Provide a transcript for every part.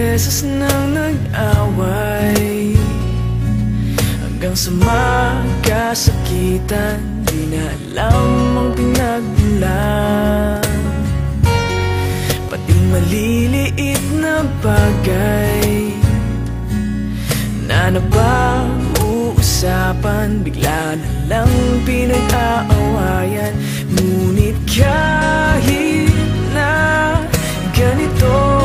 beses nang nag-away, hanggang sa magkasakitan, di na alam ang pinagmulan. Pati maliliit na bagay na napag-uusapan, bigla na lang pinag-aawayan. Ngunit kahit na ganito,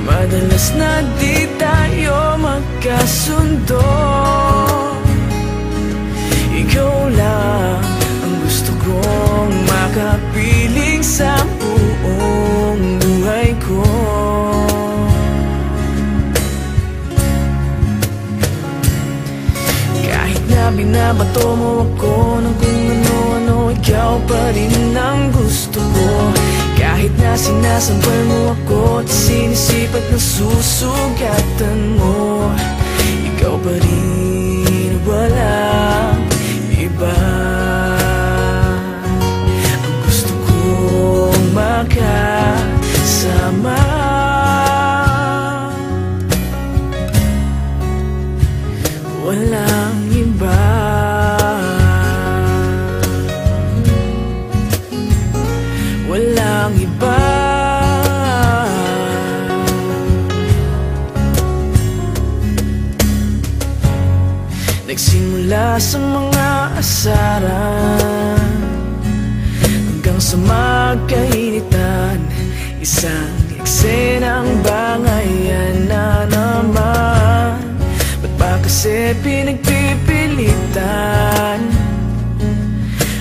madalas na di tayo magkasundo. Ikaw lang ang gusto kong makapiling sa buong buhay ko. Kahit na binabato mo ako ng kung ano-ano, ikaw pa rin ang gusto ko. Kahit na sinasampal mo ako at sinisipat na susugatan mo, ikaw pa rin, walang iba. Ang gusto kong makasama, walang iba. Walang iba. Nagsimula sa mga asaran, hanggang sa magkainitan, isang eksenang bangayan na naman. Ba't ba kasi pinagpipilitan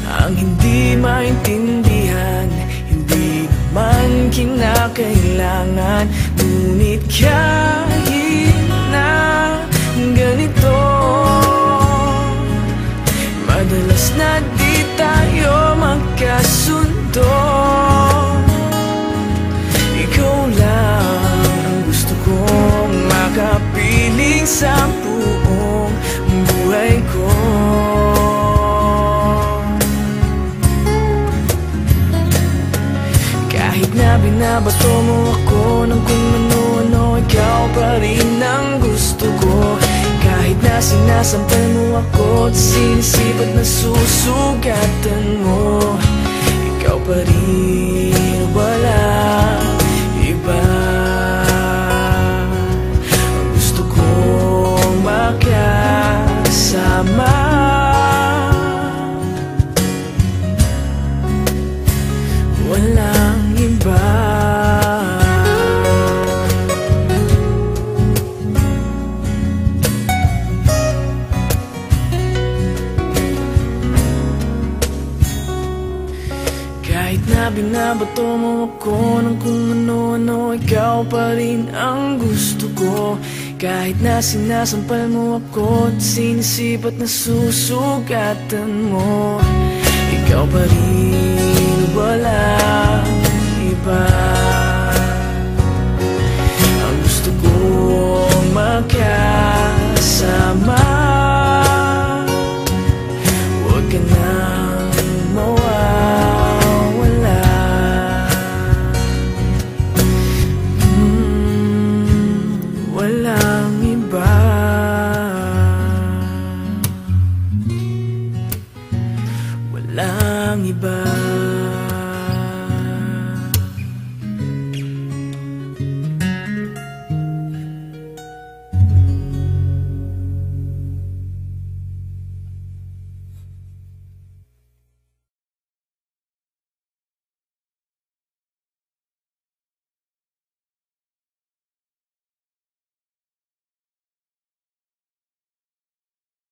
ang hindi maintindihan? Hindi naman kinakailangan. Ngunit kahit na ganito, madalas na di tayo magkasundo. Ikaw lang ang gusto kong makapiling sa buong buhay ko. Kahit na binabato mo ako ng kung ano-ano, ikaw pa rin ang gusto ko. Kahit na sinasampal mo ako at sinisipat na susugatan mo, ikaw pa rin, walang iba. Ang gusto kong makasama, walang iba. Kahit na binabato mo ako ng kung ano-ano, ikaw pa rin ang gusto ko. Kahit na sinasampal mo ako at sinisipat na susugatan mo, ikaw pa rin, walang iba. Ang gusto kong makasama, huwag ka nang mawawala. Walang iba. Walang iba.